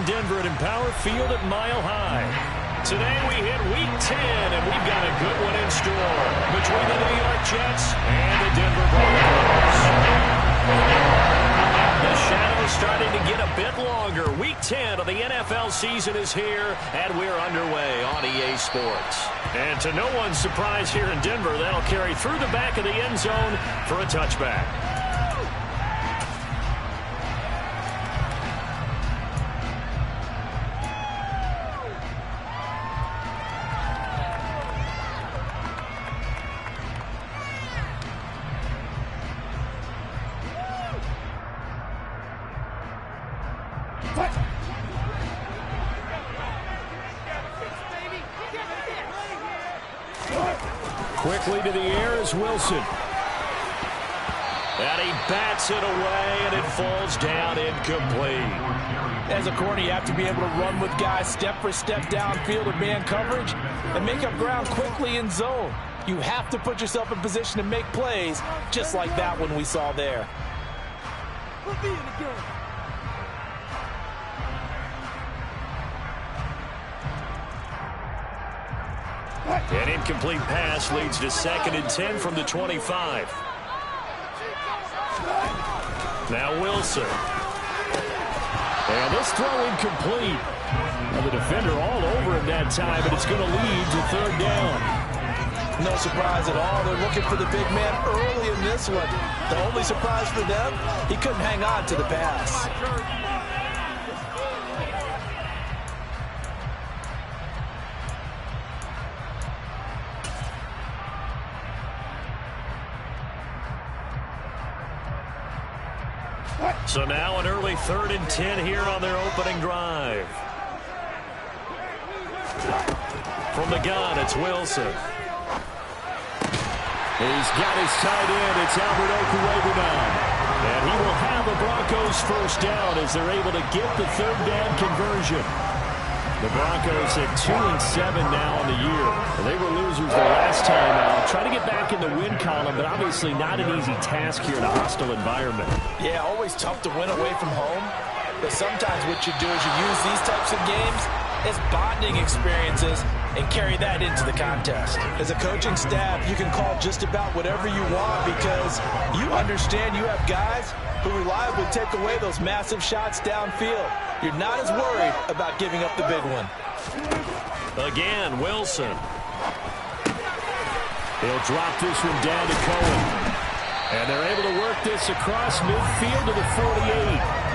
Denver at Empower Field at Mile High. Today we hit Week 10, and we've got a good one in store between the New York Jets and the Denver Broncos. The shadow's starting to get a bit longer. Week 10 of the NFL season is here, and we're underway on EA Sports. And to no one's surprise here in Denver, that'll carry through the back of the end zone for a touchback. Quickly to the air is Wilson. And he bats it away, and it falls down incomplete. As a corner, you have to be able to run with guys step for step downfield in man coverage and make up ground quickly in zone. You have to put yourself in position to make plays, just like that one we saw there. We'll be in the game. An incomplete pass leads to 2nd and 10 from the 25. Now Wilson. And this throw incomplete. Well, the defender all over him that time, but it's going to lead to 3rd down. No surprise at all. They're looking for the big man early in this one. The only surprise for them, he couldn't hang on to the pass. So now an early 3rd and 10 here on their opening drive. From the gun, it's Wilson. He's got his tight end. It's Albert Okuegbunam. And he will have the Broncos first down as they're able to get the 3rd down conversion. The Broncos at 2-7 now on the year. They were losers the last time out. Trying to get back in the win column, but obviously not an easy task here in a hostile environment. Yeah, always tough to win away from home. But sometimes what you do is you use these types of games as bonding experiences and carry that into the contest. As a coaching staff, you can call just about whatever you want because you understand you have guys who reliably take away those massive shots downfield. You're not as worried about giving up the big one. Again, Wilson. He'll drop this one down to Cohen. And they're able to work this across midfield to the 48.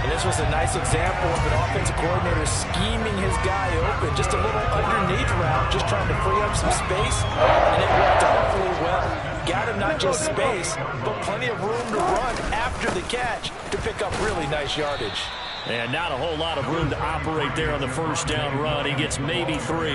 And this was a nice example of an offensive coordinator scheming his guy open. Just a little underneath route, just trying to free up some space. And it worked awfully well. Got him not just space, but plenty of room to run after the catch to pick up really nice yardage. And not a whole lot of room to operate there on the first down run. He gets maybe 3.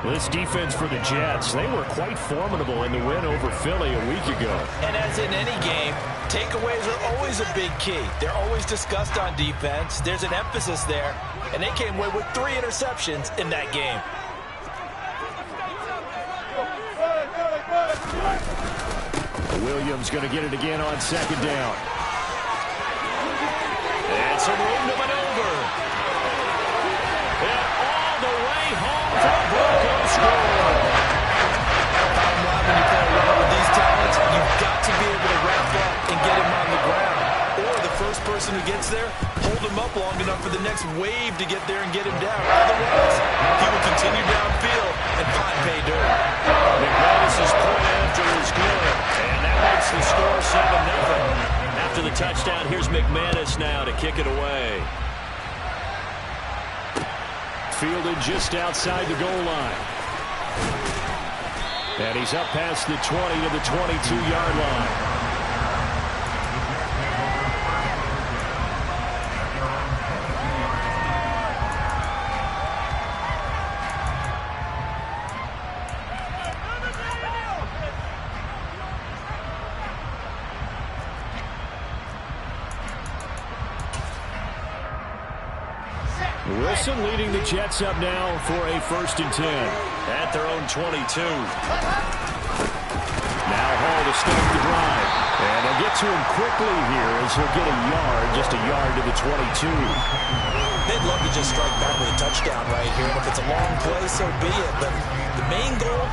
This defense for the Jets, they were quite formidable in the win over Philly a week ago. And as in any game, takeaways are always a big key. They're always discussed on defense. There's an emphasis there, and they came away with 3 interceptions in that game. Williams going to get it again on 2nd down. And some room to maneuver. And all the way home for the Broncos score. Bottom line, when you play well with these talents, you've got to be able to wrap up and get him on the ground. Or the first person who gets there, hold him up long enough for the next wave to get there and get him down. Otherwise, he will continue downfield and find pay dirt. McManus's point after is good. And that makes the score 7-0. After the touchdown, here's McManus now to kick it away. Fielded just outside the goal line. And he's up past the 20 to the 22-yard line. Wilson leading the Jets up now for a 1st and 10 at their own 22. Now Hall to start the drive. And they'll get to him quickly here as he'll get a yard, just a yard to the 22. touchdown right here. And if it's a long play, so be it. But the main goal,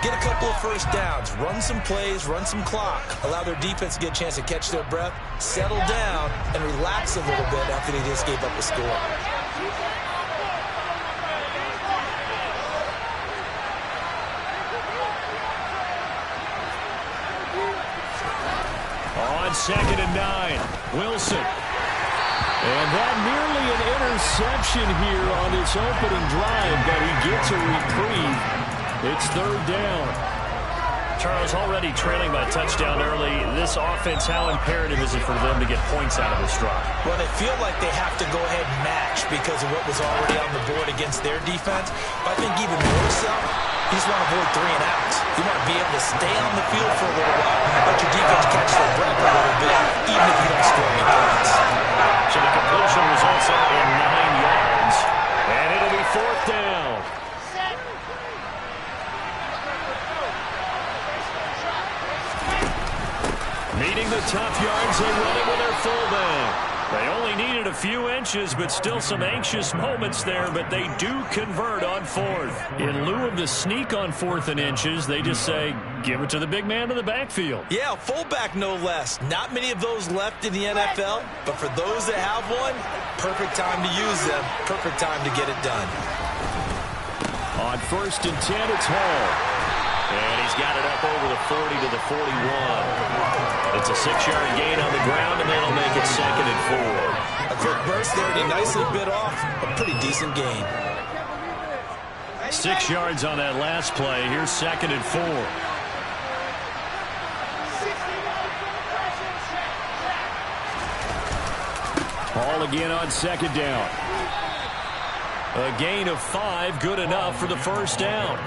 get a couple of first downs, run some plays, run some clock, allow their defense to get a chance to catch their breath, settle down, and relax a little bit after they just gave up a score. On 2nd and 9, Wilson. And that nearly an interception here on this opening drive, but he gets a reprieve. It's 3rd down. Charles, already trailing by touchdown early. This offense, how imperative is it for them to get points out of this drive? Well, they feel like they have to go ahead and match because of what was already on the board against their defense. But I think even more so, you just want to avoid 3 and outs. You want to be able to stay on the field for a little while, let your defense catch their breath a little bit, even if you don't score any points. So the completion results in 9 yards, and it'll be 4th down. Needing the tough yards, they run it with their fullback. They only needed a few inches, but still some anxious moments there, but they do convert on 4th. In lieu of the sneak on 4th and inches, they just say, give it to the big man in the backfield. Yeah, fullback no less. Not many of those left in the NFL, but for those that have one, perfect time to use them, perfect time to get it done. On 1st and 10, it's Hall. And he's got it up over the 40 to the 41. It's a 6-yard gain on the ground, and that'll make it 2nd and 4. A quick burst there, and he nicely bit off a pretty decent gain. 6 yards on that last play. Here's 2nd and 4. Ball again on 2nd down. A gain of 5, good enough for the 1st down.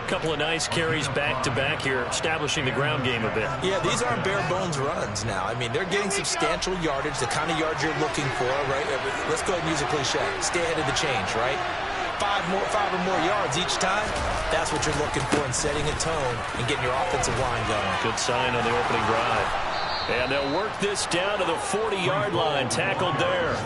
Couple of nice carries back-to-back here, establishing the ground game a bit. Yeah, these aren't bare-bones runs now. I mean, they're getting substantial yardage, the kind of yards you're looking for, right? Let's go ahead and use a cliche. Stay ahead of the change, right? 5 or more yards each time, that's what you're looking for in setting a tone and getting your offensive line going. Good sign on the opening drive. And they'll work this down to the 40-yard line, tackled there.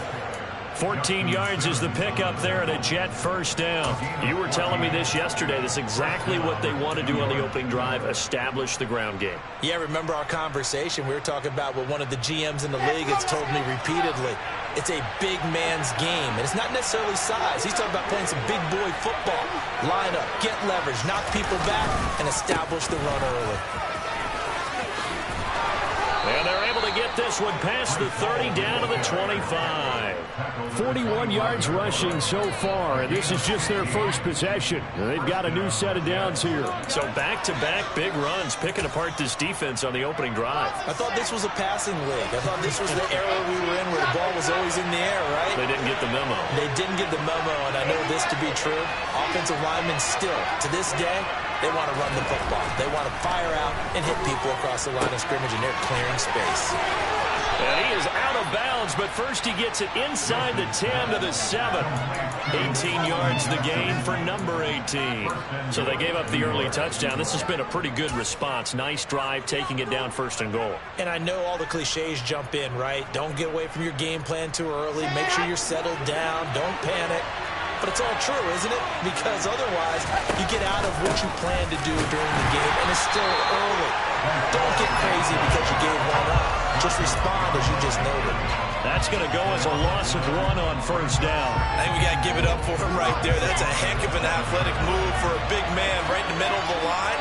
14 yards is the pickup there and a Jet 1st down. You were telling me this yesterday. That's exactly what they want to do on the opening drive, establish the ground game. Yeah, remember our conversation. We were talking about what one of the GMs in the league has told me repeatedly. It's a big man's game, and it's not necessarily size. He's talking about playing some big boy football. Line up, get leverage, knock people back, and establish the run early. And they're able to get this one past the 30 down to the 25. 41 yards rushing so far, and this is just their first possession. They've got a new set of downs here. So back-to-back big runs, picking apart this defense on the opening drive. I thought this was a passing league. I thought this was the era we were in where the ball was always in the air, right? They didn't get the memo. They didn't get the memo, and I know this to be true. Offensive linemen still, to this day, they want to run the football. They want to fire out and hit people across the line of scrimmage, and they're clearing space. And he is out of bounds, but first he gets it inside the 10 to the 7. 18 yards the gain for number 18. So they gave up the early touchdown. This has been a pretty good response. Nice drive, taking it down 1st and goal. And I know all the cliches jump in, right? Don't get away from your game plan too early. Make sure you're settled down. Don't panic. But it's all true, isn't it? Because otherwise, you get out of what you plan to do during the game, and it's still early. Don't get crazy because you gave one up. Just respond as you just noted. That's going to go as a loss of 1 on 1st down. I think we got to give it up for him right there. That's a heck of an athletic move for a big man right in the middle of the line.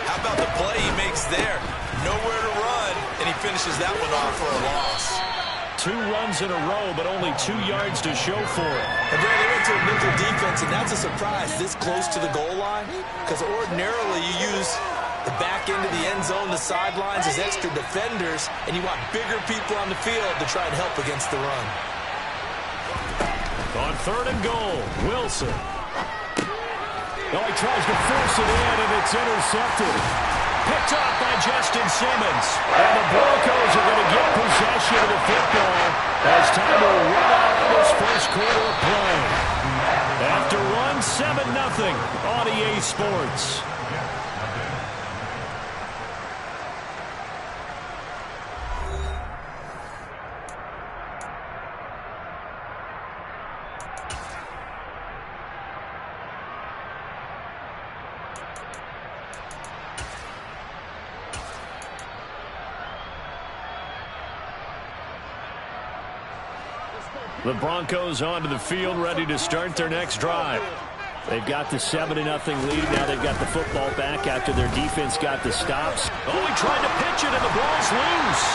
How about the play he makes there? Nowhere to run, and he finishes that one off for a loss. 2 runs in a row, but only 2 yards to show for it. And Brad, they went to a nickel defense, and that's a surprise this close to the goal line, because ordinarily you use the back end of the end zone, the sidelines as extra defenders, and you want bigger people on the field to try and help against the run. On 3rd and goal, Wilson. Oh, he tries to force it in, and it's intercepted. Picked off by Justin Simmons. And the Broncos are going to get possession of the football as time will run out of this first quarter of play. After one, 7-0 on EA Sports. The Broncos onto the field, ready to start their next drive. They've got the 7-0 lead. Now they've got the football back after their defense got the stops. Oh, he tried to pitch it, and the ball's loose.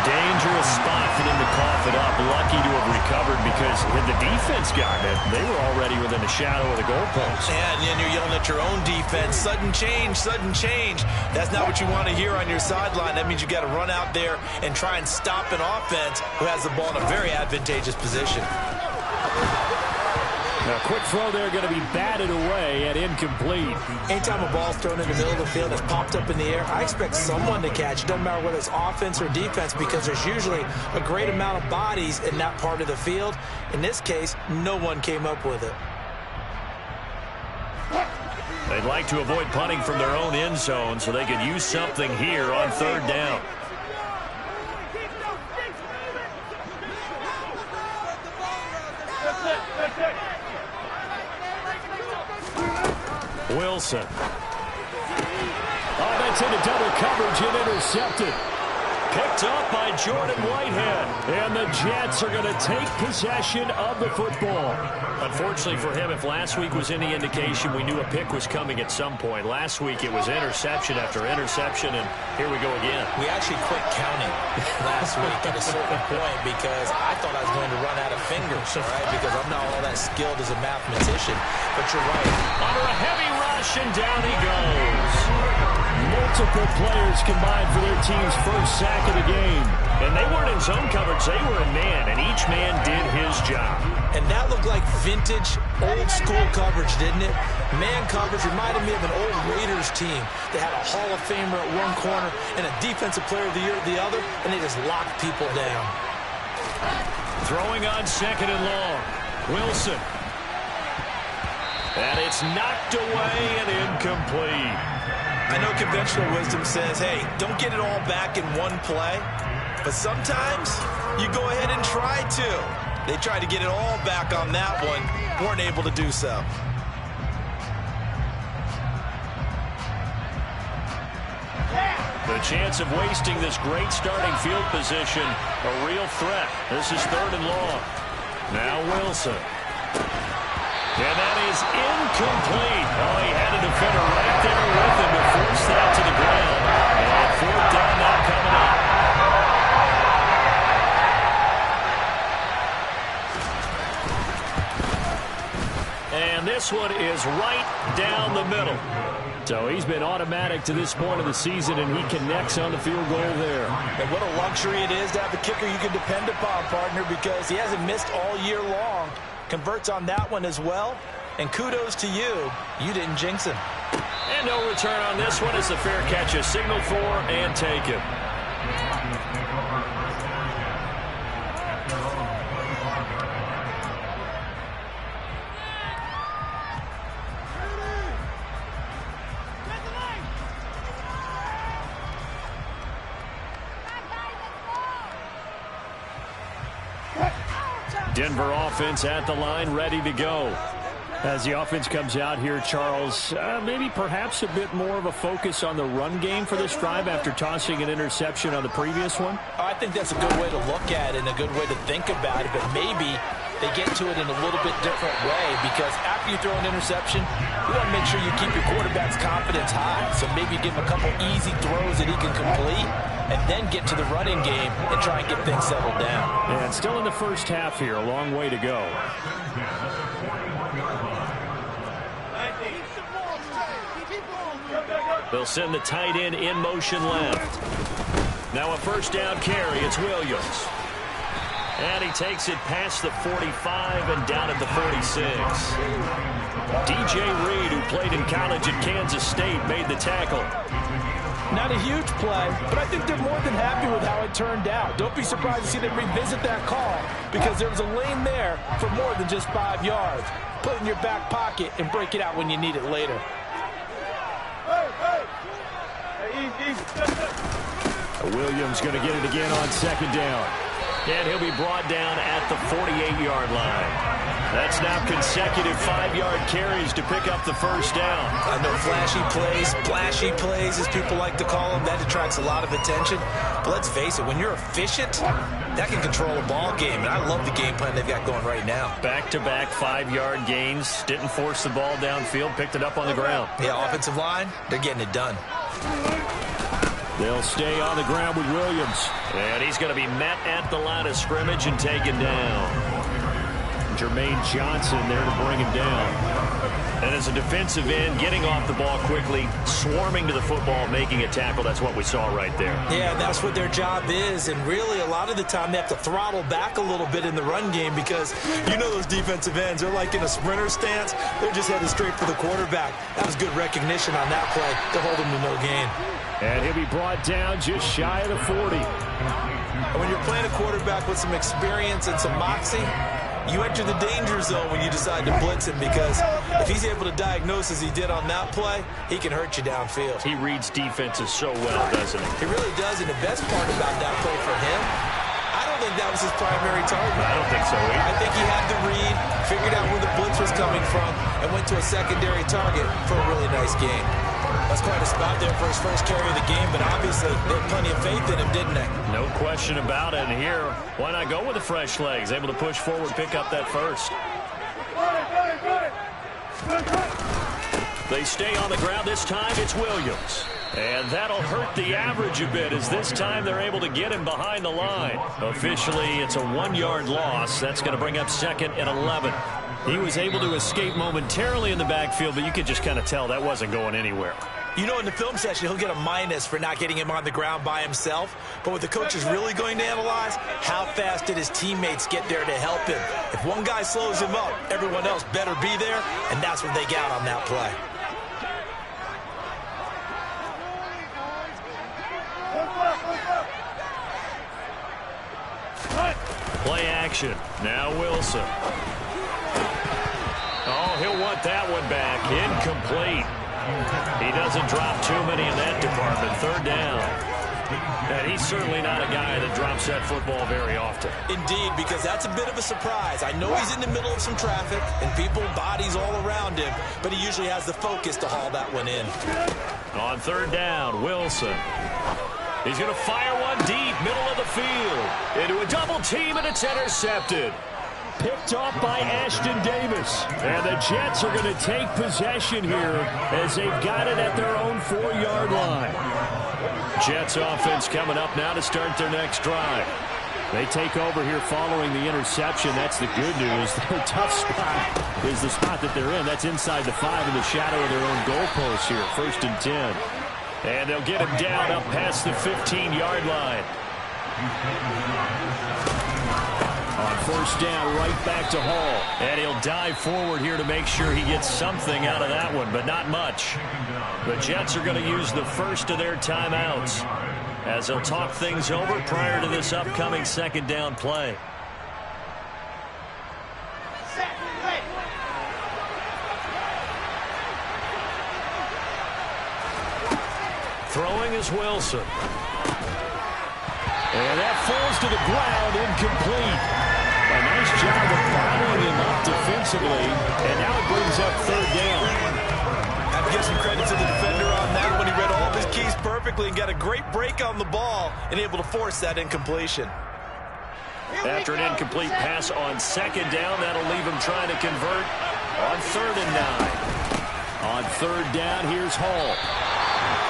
Dangerous spot for them to cough it up. Lucky to have recovered because had the defense gotten it, they were already within the shadow of the goalpost. And then you're yelling at your own defense. Sudden change, sudden change. That's not what you want to hear on your sideline. That means you got to run out there and try and stop an offense who has the ball in a very advantageous position. A quick throw there going to be batted away and incomplete. Anytime a ball's thrown in the middle of the field that's popped up in the air, I expect someone to catch. It doesn't matter whether it's offense or defense because there's usually a great amount of bodies in that part of the field. In this case, no one came up with it. They'd like to avoid punting from their own end zone so they could use something here on third down. Wilson. Oh, that's into double coverage and intercepted. Picked up by Jordan Whitehead. And the Jets are going to take possession of the football. Unfortunately for him, if last week was any indication, we knew a pick was coming at some point. Last week it was interception after interception, and here we go again. We actually quit counting last week at a certain point because I thought I was going to run out of fingers, all right, because I'm not all that skilled as a mathematician. But you're right. Under a heavy rush, and down he goes. Multiple players combined for their team's first sack of the game. And they weren't in zone coverage, they were in man, and each man did his job. And that looked like vintage, old-school coverage, didn't it? Man coverage reminded me of an old Raiders team. They had a Hall of Famer at one corner and a Defensive Player of the Year at the other, and they just locked people down. Throwing on second and long. Wilson. And it's knocked away and incomplete. I know conventional wisdom says, hey, don't get it all back in one play. But sometimes you go ahead and try to. They tried to get it all back on that one. Weren't able to do so. The chance of wasting this great starting field position, a real threat. This is third and long. Now Wilson. And that is incomplete. Oh, he had a defender right there with him to force that to the ground. And fourth down now coming up. And this one is right down the middle. So he's been automatic to this point of the season, and he connects on the field goal there. And what a luxury it is to have a kicker you can depend upon, partner, because he hasn't missed all year long. Converts on that one as well. And kudos to you. You didn't jinx him. And no return on this one as the fair catch is signaled for and taken. Denver offense at the line, ready to go. As the offense comes out here, Charles, maybe perhaps a bit more of a focus on the run game for this drive after tossing an interception on the previous one? I think that's a good way to look at it and a good way to think about it, but maybe they get to it in a little bit different way because after you throw an interception, you want to make sure you keep your quarterback's confidence high. So maybe you give him a couple easy throws that he can complete and then get to the running game and try and get things settled down. And still in the first half here, a long way to go. They'll send the tight end in motion left. Now a first down carry. It's Williams. And he takes it past the 45 and down at the 46. DJ Reed, who played in college at Kansas State, made the tackle. Not a huge play, but I think they're more than happy with how it turned out. Don't be surprised to see them revisit that call because there was a lane there for more than just 5 yards. Put it in your back pocket and break it out when you need it later. Williams going to get it again on second down. And he'll be brought down at the 48-yard line. That's now consecutive 5-yard carries to pick up the first down. I know flashy plays, splashy plays, as people like to call them, that attracts a lot of attention. But let's face it, when you're efficient, that can control a ball game. And I love the game plan they've got going right now. Back-to-back 5-yard gains. Didn't force the ball downfield. Picked it up on the ground. Yeah, offensive line, they're getting it done. They'll stay on the ground with Williams. And he's going to be met at the line of scrimmage and taken down. Jermaine Johnson there to bring him down. And as a defensive end, getting off the ball quickly, swarming to the football, making a tackle, that's what we saw right there. Yeah, and that's what their job is. And really, a lot of the time, they have to throttle back a little bit in the run game because you know those defensive ends, they're like in a sprinter stance. They're just headed straight for the quarterback. That was good recognition on that play to hold him to no gain. And he'll be brought down just shy of the 40. And when you're playing a quarterback with some experience and some moxie, you enter the danger zone when you decide to blitz him, because if he's able to diagnose as he did on that play, he can hurt you downfield. He reads defenses so well, doesn't he? He really does, and the best part about that play for him, I don't think that was his primary target. I don't think so either. I think he had the read, figured out where the blitz was coming from, and went to a secondary target for a really nice gain. That's quite a spot there for his first carry of the game, but obviously they had plenty of faith in him, didn't they? No question about it. And here, why not go with the fresh legs? Able to push forward, pick up that first. They stay on the ground. This time it's Williams. And that'll hurt the average a bit, as this time they're able to get him behind the line. Officially, it's a 1-yard loss. That's going to bring up 2nd and 11. He was able to escape momentarily in the backfield, but you could just kind of tell that wasn't going anywhere. You know, in the film session, he'll get a minus for not getting him on the ground by himself. But what the coach is really going to analyze, how fast did his teammates get there to help him? If one guy slows him up, everyone else better be there, and that's what they got on that play. Play action. Now Wilson. Oh, he'll want that one back. Incomplete. He doesn't drop too many in that department. 3rd down. And he's certainly not a guy that drops that football very often. Indeed, because that's a bit of a surprise. I know he's in the middle of some traffic and people, bodies all around him, but he usually has the focus to haul that one in. On 3rd down, Wilson. He's going to fire one deep, middle of the field. Into a double team, and it's intercepted. Picked off by Ashton Davis. And the Jets are going to take possession here as they've got it at their own 4-yard line. Jets offense coming up now to start their next drive. They take over here following the interception. That's the good news. Their tough spot is the spot that they're in. That's inside the 5 in the shadow of their own goalpost here. 1st and 10. And they'll get him down up past the 15-yard line. On 1st down, right back to Hall. And he'll dive forward here to make sure he gets something out of that one, but not much. The Jets are going to use the first of their timeouts as they'll talk things over prior to this upcoming 2nd down play. Throwing is Wilson. And that falls to the ground, incomplete. A nice job of bottling him up defensively, and now it brings up 3rd down. Have to give some credit to the defender on that one. He read all of his keys perfectly and got a great break on the ball and able to force that incompletion. After an incomplete pass on 2nd down, that'll leave him trying to convert on 3rd and 9. On 3rd down, here's Hall.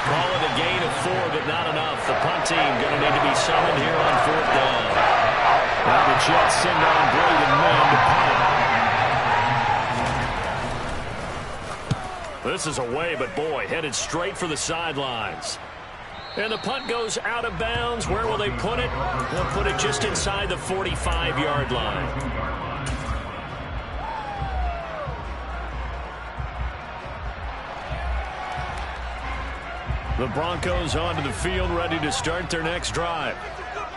Call it a gain of 4, but not enough. The punt team going to need to be summoned here on 4th down. Now the Jets send on Braden Mann to punt. This is away, but boy, headed straight for the sidelines. And the punt goes out of bounds. Where will they put it? They'll put it just inside the 45-yard line. The Broncos onto the field, ready to start their next drive.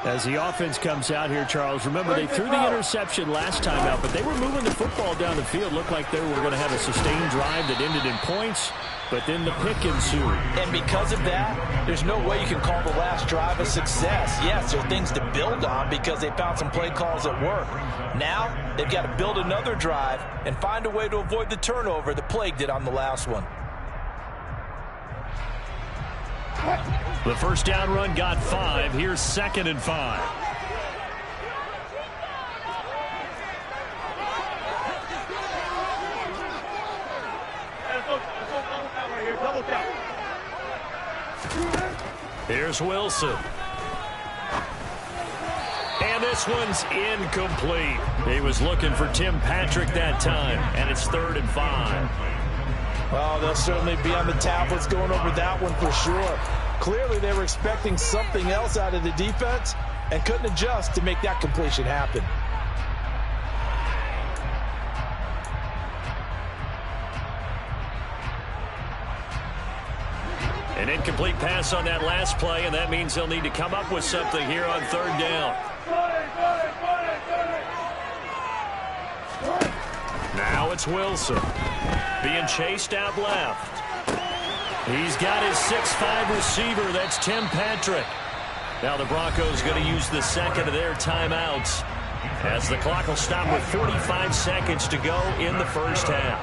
As the offense comes out here, Charles, remember they threw the interception last time out, but they were moving the football down the field. Looked like they were going to have a sustained drive that ended in points, but then the pick ensued. And because of that, there's no way you can call the last drive a success. Yes, there are things to build on because they found some play calls that work. Now, they've got to build another drive and find a way to avoid the turnover that plagued it on the last one. The first down run got 5. Here's 2nd and 5. Here's Wilson. And this one's incomplete. He was looking for Tim Patrick that time, and it's 3rd and 5. Well, they'll certainly be on the tablets going over that one for sure. Clearly, they were expecting something else out of the defense and couldn't adjust to make that completion happen. An incomplete pass on that last play, and that means they'll need to come up with something here on 3rd down. Now it's Wilson being chased out left. He's got his 6'5" receiver. That's Tim Patrick. Now the Broncos going to use the second of their timeouts as the clock will stop with 45 seconds to go in the first half.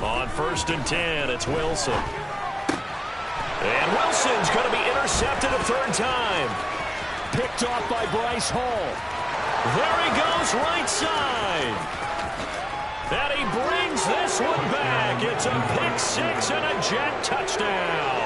On 1st and 10, it's Wilson. And Wilson's going to be intercepted a 3rd time. Picked off by Bryce Hall. There he goes, right side. And he brings this one back. It's a pick 6 and a Jet touchdown.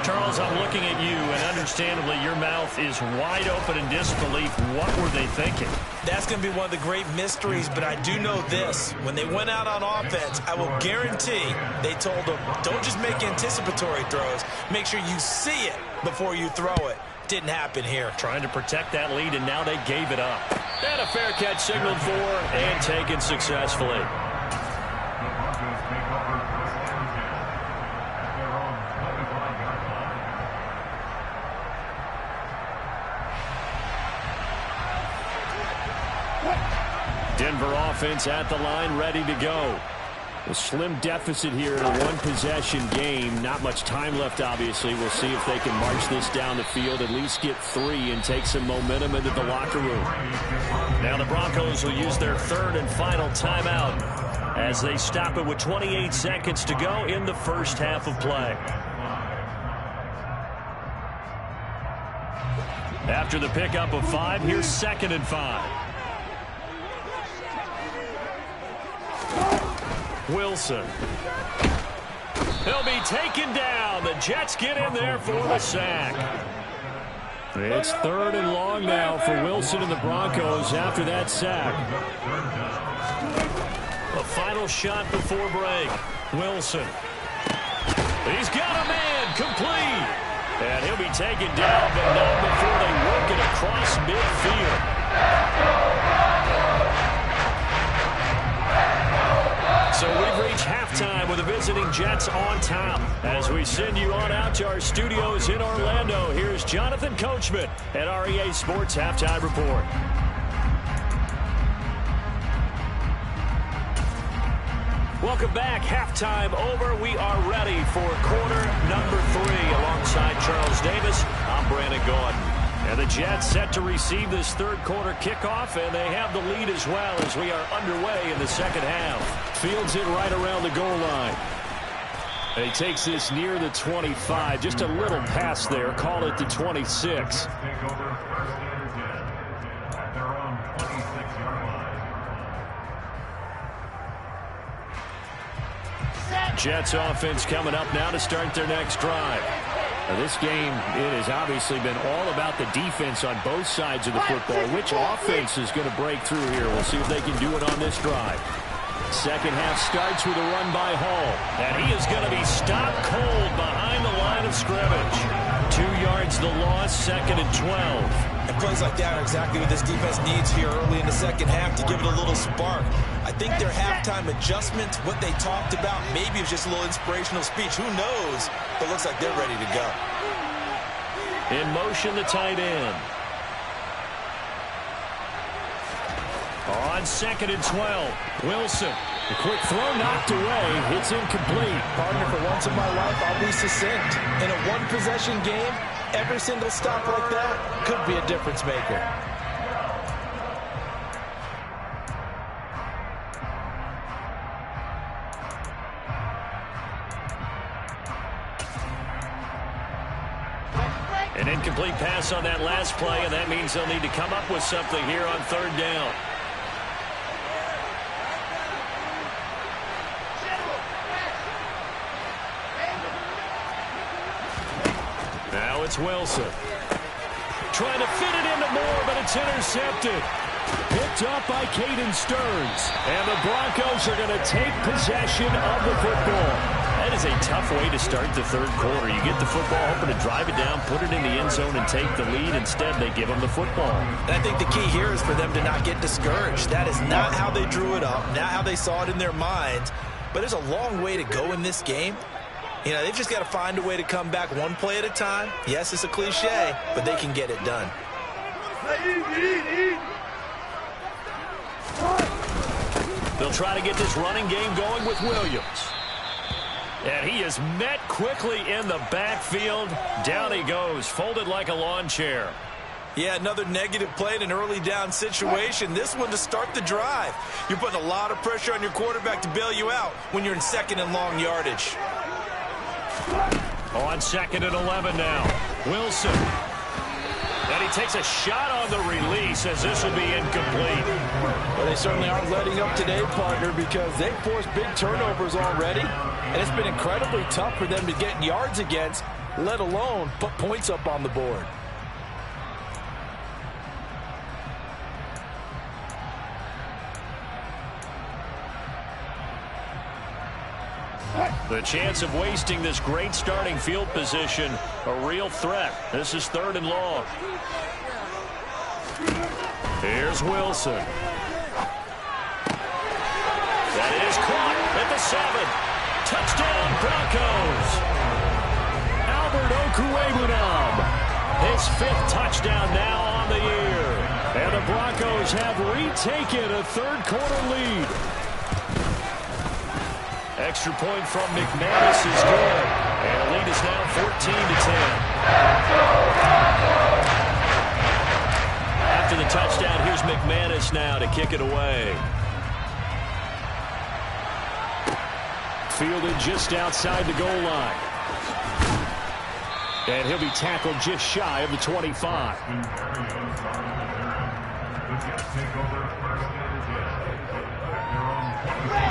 Charles, I'm looking at you, and understandably your mouth is wide open in disbelief. What were they thinking? That's going to be one of the great mysteries, but I do know this. When they went out on offense, I will guarantee they told them, don't just make anticipatory throws. Make sure you see it before you throw it. Didn't happen here. Trying to protect that lead, and now they gave it up. And a fair catch signaled for and taken successfully. Denver offense at the line, ready to go. A slim deficit here in a one-possession game. Not much time left, obviously. We'll see if they can march this down the field, at least get 3 and take some momentum into the locker room. Now the Broncos will use their 3rd and final timeout as they stop it with 28 seconds to go in the first half of play. After the pickup of 5, here's 2nd and 5. Wilson. He'll be taken down. The Jets get in there for the sack. It's 3rd and long now for Wilson and the Broncos after that sack. A final shot before break. Wilson. He's got a man complete. And he'll be taken down, but not before they work it across midfield. So we've reached halftime with the visiting Jets on top. As we send you on out to our studios in Orlando, here's Jonathan Coachman at REA Sports Halftime Report. Welcome back. Halftime over. We are ready for quarter number 3. Alongside Charles Davis, I'm Brandon Gordon. And the Jets set to receive this 3rd quarter kickoff, and they have the lead as well as we are underway in the second half. Fields it right around the goal line. And he takes this near the 25. Just a little pass there. Call it the 26. Jets offense coming up now to start their next drive. Now this game, it has obviously been all about the defense on both sides of the football. Which offense is going to break through here? We'll see if they can do it on this drive. Second half starts with a run by Hall. And he is going to be stopped cold behind the line of scrimmage. 2 yards the loss, 2nd and 12. And plays like that are exactly what this defense needs here early in the second half to give it a little spark. I think their halftime adjustments, what they talked about, maybe it was just a little inspirational speech. Who knows? But it looks like they're ready to go. In motion, the tight end. On 2nd and 12, Wilson. The quick throw knocked away. It's incomplete. Partner, for once in my life, I'll be succinct. In a one-possession game, every single stop like that could be a difference maker. An incomplete pass on that last play, and that means they'll need to come up with something here on 3rd down. Now it's Wilson. Trying to fit it into Moore, but it's intercepted. Picked up by Caden Stearns. And the Broncos are going to take possession of the football. That is a tough way to start the 3rd quarter. You get the football, hoping to drive it down, put it in the end zone, and take the lead. Instead, they give them the football. And I think the key here is for them to not get discouraged. That is not how they drew it up, not how they saw it in their minds. But there's a long way to go in this game. You know, they've just got to find a way to come back one play at a time. Yes, it's a cliche, but they can get it done. They'll try to get this running game going with Williams. And he is met quickly in the backfield. Down he goes, folded like a lawn chair. Yeah, another negative play in an early down situation. This one to start the drive. You're putting a lot of pressure on your quarterback to bail you out when you're in 2nd and long yardage. On 2nd and 11 now. Wilson. And he takes a shot on the release as this will be incomplete. Well, they certainly aren't letting up today, partner, because they've forced big turnovers already. And it's been incredibly tough for them to get yards against, let alone put points up on the board. The chance of wasting this great starting field position, a real threat. This is 3rd and long. Here's Wilson. That is caught at the 7. Touchdown, Broncos. Albert Okwuegbunam. His 5th touchdown now on the year. And the Broncos have retaken a 3rd quarter lead. Extra point from McManus is good. And the lead is now 14-10. After the touchdown, here's McManus now to kick it away. Fielded just outside the goal line. And he'll be tackled just shy of the 25.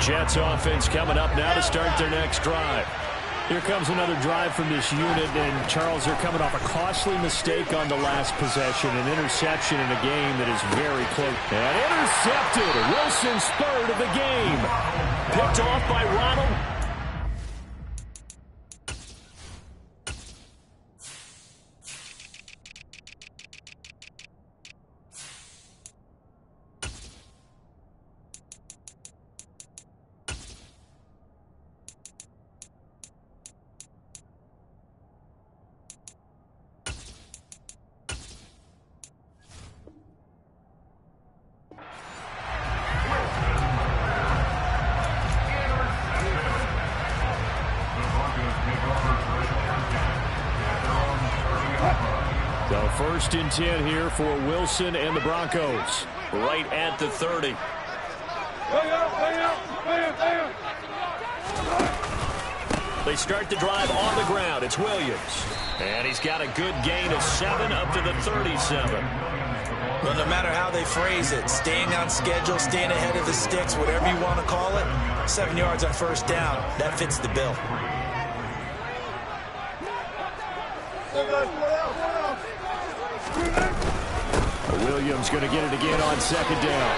Jets offense coming up now to start their next drive. Here comes another drive from this unit, and Charles, they're coming off a costly mistake on the last possession, an interception in a game that is very close. And intercepted. Wilson's 3rd of the game. Picked off by Ronald. So 1st and 10 here for Wilson and the Broncos. Right at the 30. They start the drive on the ground. It's Williams. And he's got a good gain of 7 up to the 37. Well, no matter how they phrase it, staying on schedule, staying ahead of the sticks, whatever you want to call it, 7 yards on 1st down, that fits the bill. Williams going to get it again on 2nd down.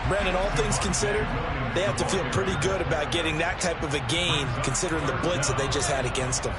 Brandon, all things considered, they have to feel pretty good about getting that type of a gain, considering the blitz that they just had against them.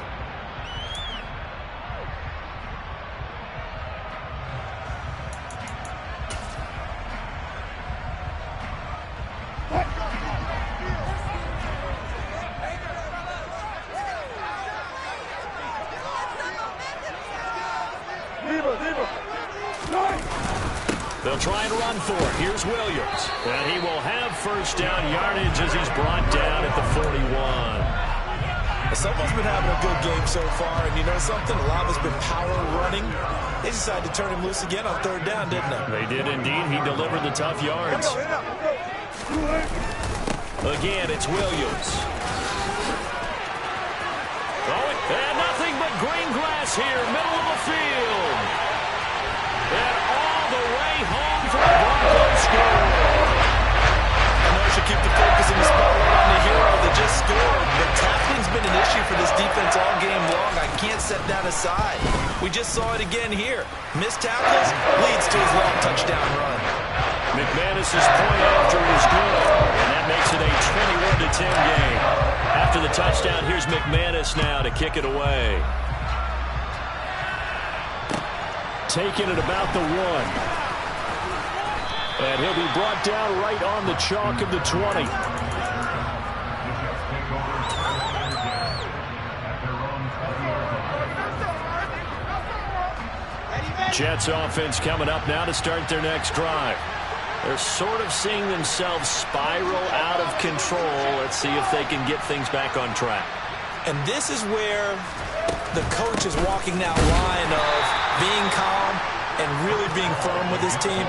They'll try and run for it. Here's Williams. And he will have first down yardage as he's brought down at the 41. Someone's been having a good game so far, and you know something? A lot of it's been power running. They decided to turn him loose again on third down, didn't they? They did indeed. He delivered the tough yards. Again, it's Williams. Oh, and nothing but green grass here, middle of the field. And all the way home for a Broncos score. I know I should keep the focus in the spotlight on the hero that just scored, but tackling's been an issue for this defense all game long. I can't set that aside. We just saw it again here. Missed tackles leads to his long touchdown run. McManus's point after is good, and that makes it a 21-10 game. After the touchdown, here's McManus now to kick it away. Taking it about the 1. And he'll be brought down right on the chalk of the 20. Jets offense coming up now to start their next drive. They're sort of seeing themselves spiral out of control. Let's see if they can get things back on track. And this is where the coach is walking that line of being calm and really being firm with his team.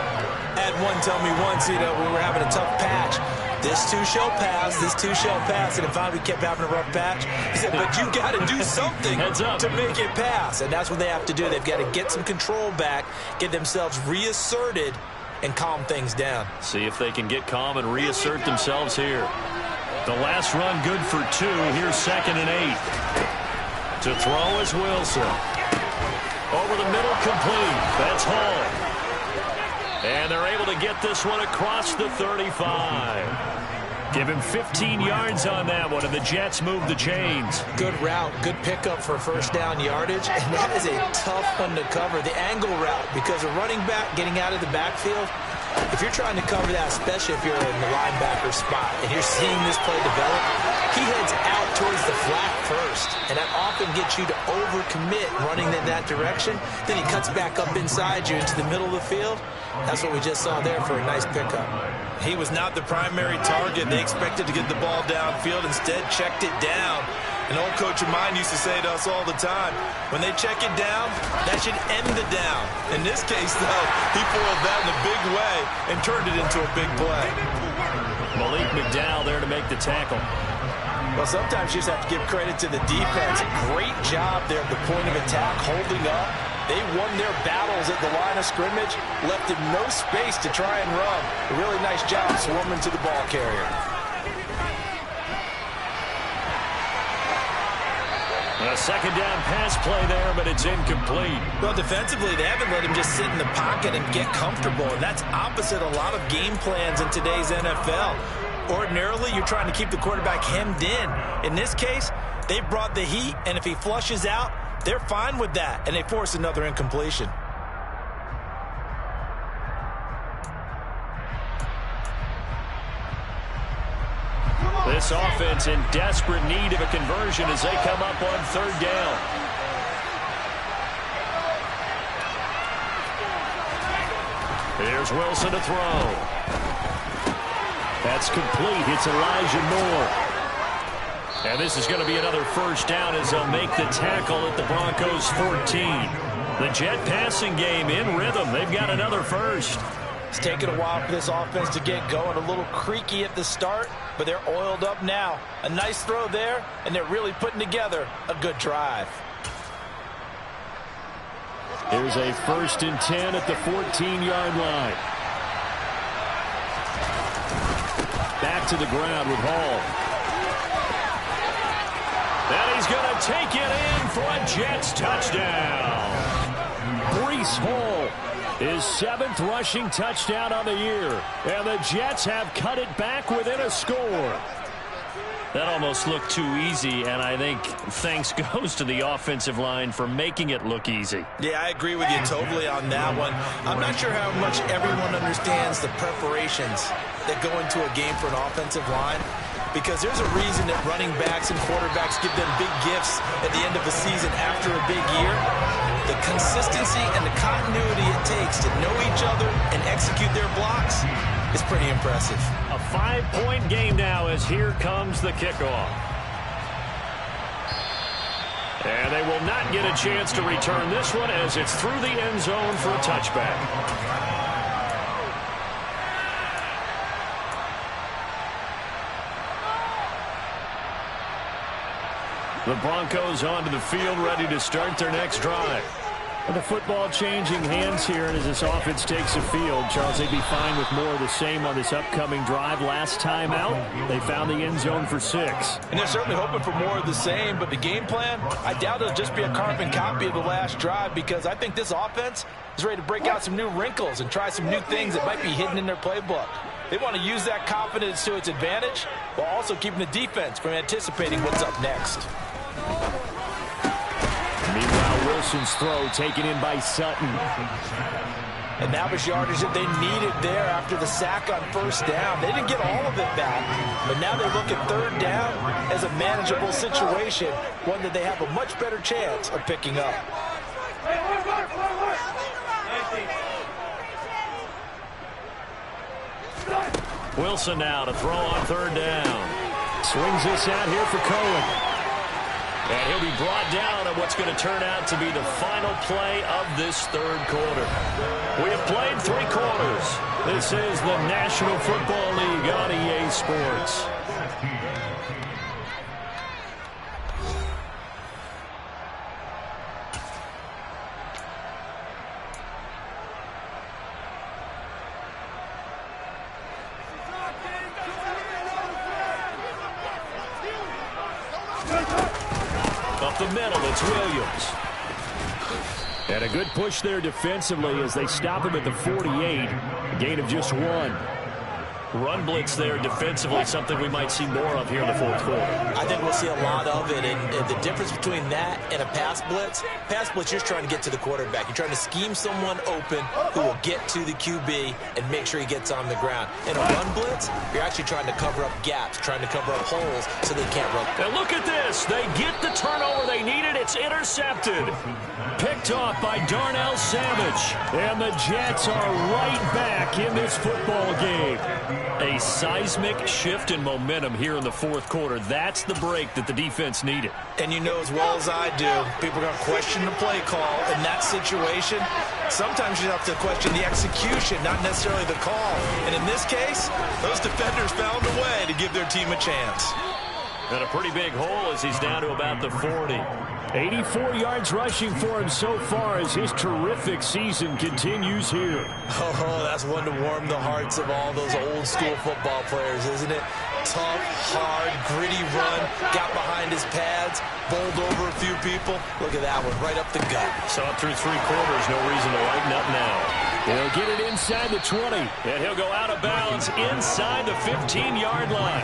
Had one tell me once, we were having a tough patch. This too shall pass, this too shall pass. And finally we kept having a rough patch. He said, but you got to do something to make it pass. And that's what they have to do. They've got to get some control back, get themselves reasserted, and calm things down. See if they can get calm and reassert themselves here. The last run good for 2. Here's 2nd and 8. To throw is Wilson. Over the middle, complete. That's Hall. And they're able to get this one across the 35. Give him 15 yards on that one, and the Jets move the chains. Good route, good pickup for first down yardage, and that is a tough one to cover. The angle route, because a running back getting out of the backfield, if you're trying to cover that, especially if you're in the linebacker spot, and you're seeing this play develop, he heads out towards the flat first, and that often gets you to overcommit running in that direction. Then he cuts back up inside you into the middle of the field. That's what we just saw there for a nice pickup. He was not the primary target. They expected to get the ball downfield, instead checked it down. An old coach of mine used to say to us all the time, when they check it down, that should end the down. In this case, though, he foiled that in a big way and turned it into a big play. Malik McDowell there to make the tackle. Well, sometimes you just have to give credit to the defense. Great job there at the point of attack, holding up. They won their battles at the line of scrimmage, left him no space to try and run. A really nice job swarming to the ball carrier. A second down pass play there, but it's incomplete. Well, defensively, they haven't let him just sit in the pocket and get comfortable, and that's opposite a lot of game plans in today's NFL. Ordinarily, you're trying to keep the quarterback hemmed in. In this case, they brought the heat, and if he flushes out, they're fine with that, and they force another incompletion. This offense in desperate need of a conversion as they come up on third down. Here's Wilson to throw. That's complete. It's Elijah Moore. And this is going to be another first down as they'll make the tackle at the Broncos 14. The Jet passing game in rhythm. They've got another first. It's taken a while for this offense to get going. A little creaky at the start, but they're oiled up now. A nice throw there, and they're really putting together a good drive. Here's a 1st and 10 at the 14-yard line. Back to the ground with Hall. And he's going to take it in for a Jets touchdown. Breece Hall, his 7th rushing touchdown on the year. And the Jets have cut it back within a score. That almost looked too easy, and I think thanks goes to the offensive line for making it look easy. Yeah, I agree with you totally on that one. I'm not sure how much everyone understands the preparations that go into a game for an offensive line, because there's a reason that running backs and quarterbacks give them big gifts at the end of the season after a big year. the consistency and the continuity it takes to know each other and execute their blocks is pretty impressive. A 5-point game now as here comes the kickoff. And they will not get a chance to return this one as it's through the end zone for a touchback. The Broncos onto the field, ready to start their next drive. The football changing hands here, and as this offense takes the field, Charles, they'd be fine with more of the same on this upcoming drive. Last time out, they found the end zone for 6. And they're certainly hoping for more of the same, but the game plan, I doubt it'll just be a carbon copy of the last drive, because I think this offense is ready to break out some new wrinkles and try some new things that might be hidden in their playbook. They want to use that confidence to its advantage while also keeping the defense from anticipating what's up next. Meanwhile, Wilson's throw taken in by Sutton. And that was yardage that they needed there after the sack on first down. They didn't get all of it back, but now they look at third down as a manageable situation, one that they have a much better chance of picking up. Wilson now to throw on third down. Swings this out here for Cohen. And he'll be brought down at what's going to turn out to be the final play of this third quarter. We have played 3 quarters. This is the National Football League on EA Sports. Up the middle, it's Williams. And a good push there defensively as they stop him at the 48. A gain of just 1. Run blitz there defensively, something we might see more of here in the fourth quarter. I think we'll see a lot of it, and the difference between that and a pass blitz, you're just trying to get to the quarterback. You're trying to scheme someone open who will get to the QB and make sure he gets on the ground. In a run blitz, you're actually trying to cover up gaps, trying to cover up holes so they can't run. And look at this. They get the turnover they needed. It's intercepted. Picked off by Darnell Savage. And the Jets are right back in this football game. A seismic shift in momentum here in the fourth quarter. That's the break that the defense needed. And you know as well as I do, people are going to question the play call in that situation. Sometimes you have to question the execution, not necessarily the call. And in this case, those defenders found a way to give their team a chance. And a pretty big hole as he's down to about the 40. 84 yards rushing for him so far as his terrific season continues here. Oh, that's one to warm the hearts of all those old school football players, isn't it? Tough, hard, gritty run, got behind his pads, bowled over a few people. Look at that one, right up the gut. Saw it through 3 quarters, no reason to lighten up now. He'll get it inside the 20. And he'll go out of bounds inside the 15-yard line.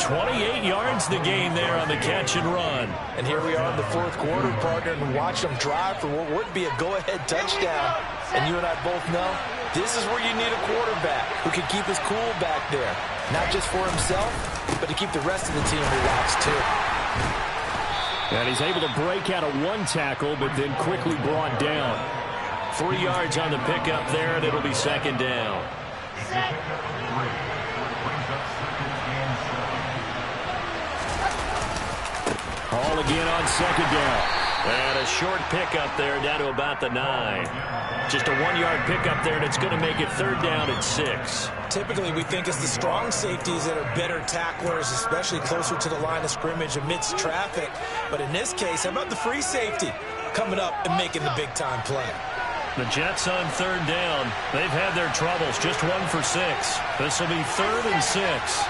28 yards the gain there on the catch and run. And here we are in the fourth quarter, partner, and watch them drive for what would be a go-ahead touchdown. And you and I both know this is where you need a quarterback who can keep his cool back there. Not just for himself, but to keep the rest of the team relaxed too. And he's able to break out of 1 tackle, but then quickly brought down. 3 yards on the pickup there, and it'll be second down. Hall again on second down. And a short pickup there down to about the 9. Just a 1-yard pickup there, and it's going to make it third down at 6. Typically, we think it's the strong safeties that are better tacklers, especially closer to the line of scrimmage amidst traffic. But in this case, how about the free safety coming up and making the big-time play? The Jets on third down. They've had their troubles, just 1 for 6. This will be 3rd and 6.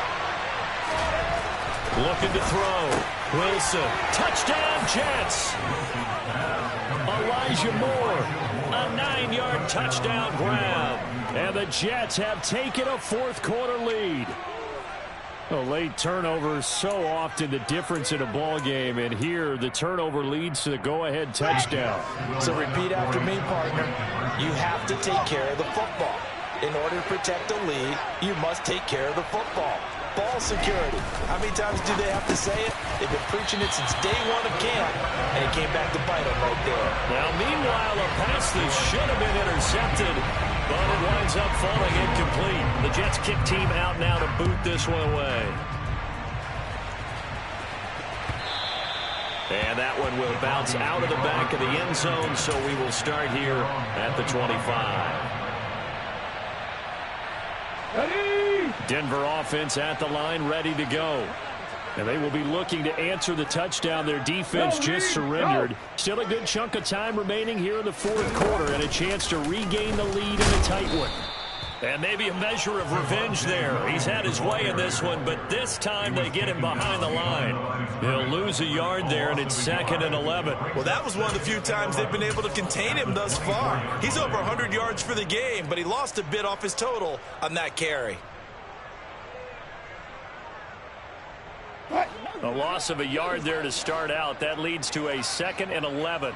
Looking to throw. Wilson. Touchdown, Jets. Elijah Moore. A 9-yard touchdown grab. And the Jets have taken a fourth quarter lead. A late turnover is so often the difference in a ball game, and here the turnover leads to the go-ahead touchdown. So repeat after me, partner. You have to take care of the football. In order to protect the lead, you must take care of the football. Ball security. How many times do they have to say it? They've been preaching it since day 1 of camp, and it came back to bite him right there. Now, meanwhile, a pass that should have been intercepted, but it winds up falling incomplete. The Jets kick team out now to boot this one away. And that one will bounce out of the back of the end zone, so we will start here at the 25. Denver offense at the line, ready to go. And they will be looking to answer the touchdown their defense just surrendered. Still a good chunk of time remaining here in the fourth quarter and a chance to regain the lead in a tight one. And maybe a measure of revenge there. He's had his way in this one, but this time they get him behind the line. He'll lose a yard there, and it's 2nd and 11. Well, that was one of the few times they've been able to contain him thus far. He's over 100 yards for the game, but he lost a bit off his total on that carry. A loss of a yard there to start out. That leads to a 2nd and 11.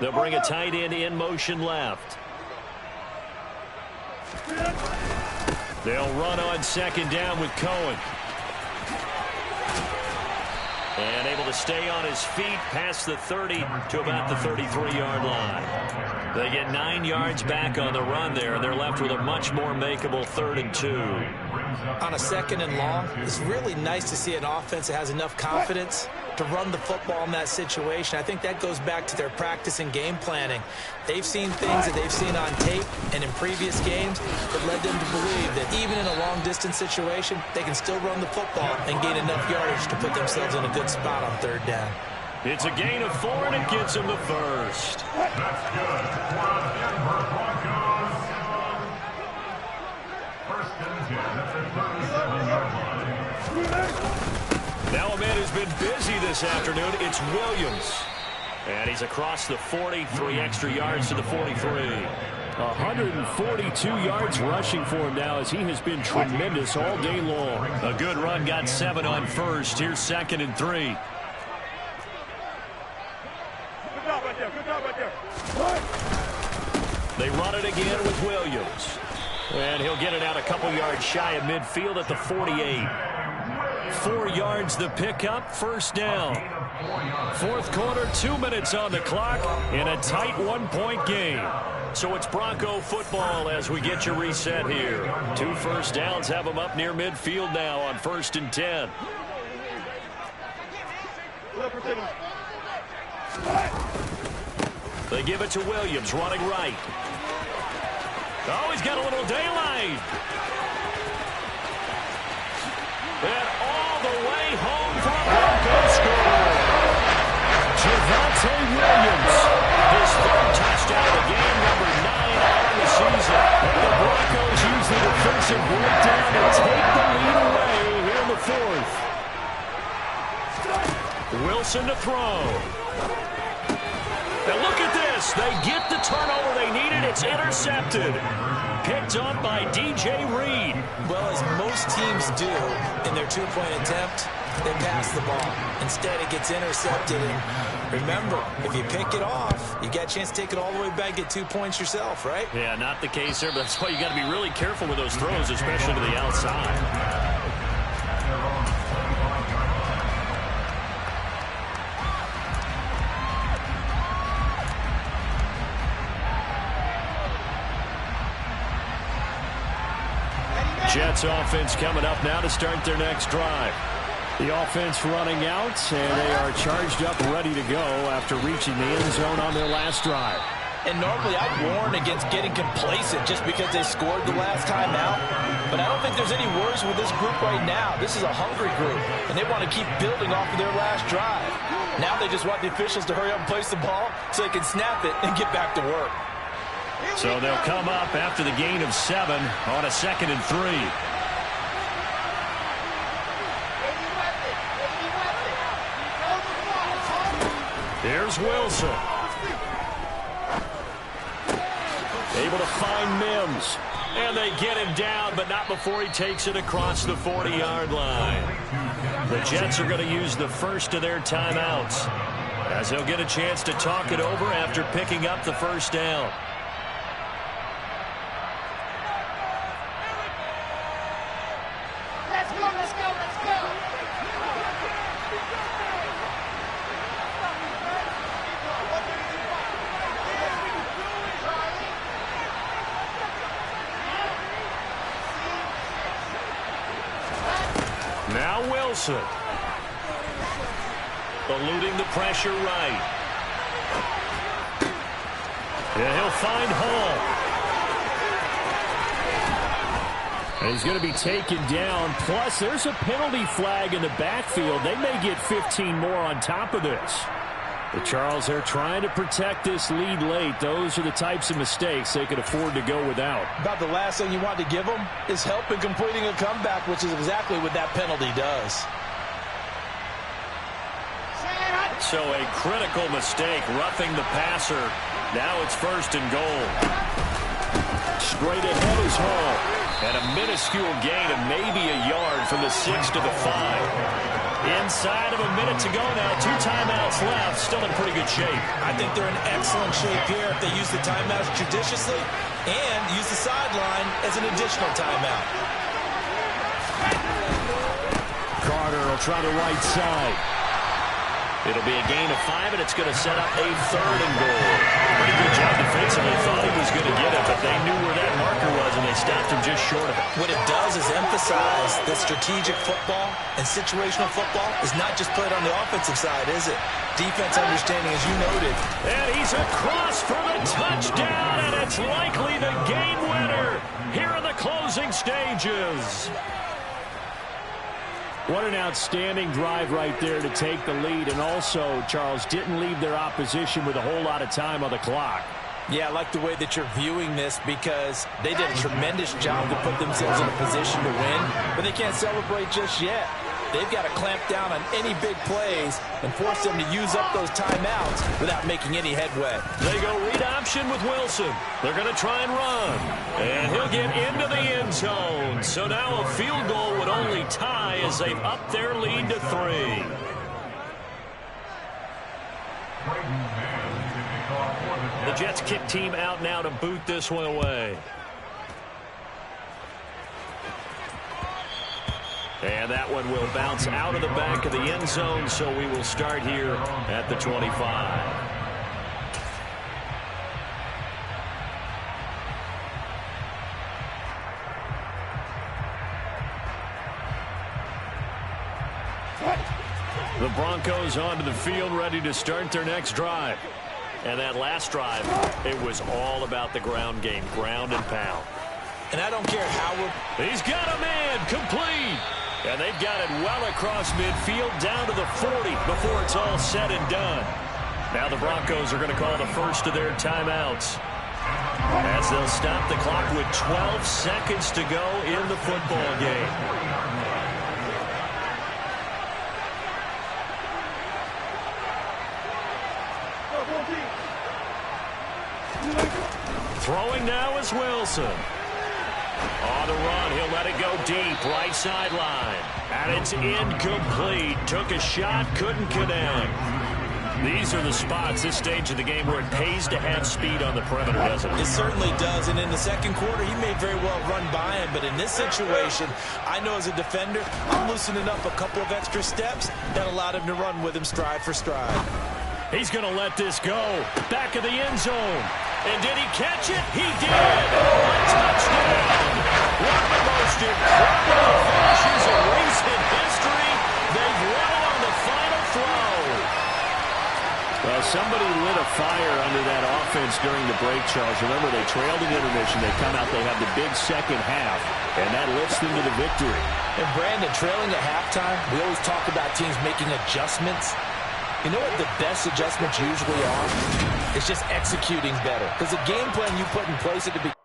They'll bring a tight end in motion left. They'll run on 2nd down with Cohen. And able to stay on his feet past the 30 to about the 33-yard line. They get 9 yards back on the run there, and they're left with a much more makeable 3rd and 2. On a 2nd and long, it's really nice to see an offense that has enough confidence to run the football in that situation. I think that goes back to their practice and game planning. They've seen things that they've seen on tape and in previous games that led them to believe that even in a long-distance situation, they can still run the football and gain enough yardage to put themselves in a good spot on 3rd down. It's a gain of 4, and it gets them the first. That's good. First and 10 at the 37-yard line. Now a man who's been busy this afternoon. It's Williams. And he's across the 40, 3 extra yards to the 43. 142 yards rushing for him now as he has been tremendous all day long. A good run, got 7 on first. Here's 2nd and 3. They run it again with Williams. And he'll get it out a couple yards shy of midfield at the 48. 4 yards the pickup, 1st down. Fourth quarter, 2 minutes on the clock in a tight 1-point game. So it's Bronco football as we get you reset here. 2 first downs have them up near midfield now on 1st and 10. They give it to Williams, running right. Oh, he's got a little daylight. And all the way home for a Bronco score. Javonte Williams, his 3rd touchdown of the game, number 9 on the season. And the Broncos use the defensive breakdown to take the lead away here in the 4th. Wilson to throw. Now look at this. They get the turnover they needed. It's intercepted. Picked up by DJ Reed. Well, as most teams do in their 2-point attempt, they pass the ball. Instead, it gets intercepted. And remember, if you pick it off, you got a chance to take it all the way back, get 2 points yourself, right? Yeah, not the case here, but that's why you got to be really careful with those throws, especially to the outside. Jets offense coming up now to start their next drive. The offense running out, and they are charged up, ready to go after reaching the end zone on their last drive. And normally I'd warn against getting complacent just because they scored the last time out. But I don't think there's any worries with this group right now. This is a hungry group, and they want to keep building off of their last drive. Now they just want the officials to hurry up and place the ball so they can snap it and get back to work. So they'll come up after the gain of 7 on a 2nd and 3. Here's Wilson. Able to find Mims. And they get him down, but not before he takes it across the 40-yard line. The Jets are going to use the first of their timeouts as they'll get a chance to talk it over after picking up the 1st down. Wilson. Eluding the pressure right. Yeah, he'll find Hall. And he's going to be taken down. Plus, there's a penalty flag in the backfield. They may get 15 more on top of this. The Charles, they're trying to protect this lead late. Those are the types of mistakes they could afford to go without. About the last thing you want to give them is help in completing a comeback, which is exactly what that penalty does. So a critical mistake, roughing the passer. Now it's 1st and goal. Straight ahead is Hall. And a minuscule gain of maybe a yard from the 6 to the 5. Inside of a minute to go now. 2 timeouts left. Still in pretty good shape. I think they're in excellent shape here if they use the timeouts judiciously and use the sideline as an additional timeout. Carter will try the right side. It'll be a gain of 5, and it's going to set up a 3rd and goal. Pretty good job defensively. Thought he was going to get it, but they knew where that marker was, and they stopped him just short of it. What it does is emphasize that strategic football and situational football is not just played on the offensive side, is it? Defense understanding, as you noted. And he's across for the touchdown, and it's likely the game winner here in the closing stages. What an outstanding drive right there to take the lead. And also, Charles, didn't leave their opposition with a whole lot of time on the clock. Yeah, I like the way that you're viewing this because they did a tremendous job to put themselves in a position to win, but they can't celebrate just yet. They've got to clamp down on any big plays and force them to use up those timeouts without making any headway. They go read option with Wilson. They're going to try and run. And he'll get into the end zone. So now a field goal would only tie as they've upped their lead to 3. The Jets kick team out now to boot this one away. And that one will bounce out of the back of the end zone, so we will start here at the 25. The Broncos onto the field, ready to start their next drive. And that last drive, it was all about the ground game, ground and pound. And I don't care how we're... He's got a man, complete. And they've got it well across midfield down to the 40 before it's all said and done. Now the Broncos are going to call the first of their timeouts, as they'll stop the clock with 12 seconds to go in the football game. Throwing now is Wilson. On the run, he'll let it go deep, right sideline. And it's incomplete. Took a shot, couldn't connect. These are the spots, this stage of the game, where it pays to have speed on the perimeter, doesn't it? It certainly does, and in the second quarter, he may very well run by him, but in this situation, I know as a defender, I'm loosening up a couple of extra steps that allowed him to run with him stride for stride. He's going to let this go. Back of the end zone. And did he catch it? He did. A touchdown. One of the most incredible finishes in recent history. They've won it on the final throw. Well, somebody lit a fire under that offense during the break, Charles. Remember, they trailed in intermission. They come out, they have the big second half, and that lifts them to the victory. And Brandon, trailing at halftime, we always talk about teams making adjustments. You know what the best adjustments usually are? It's just executing better. Because the game plan you put in place at the beginning.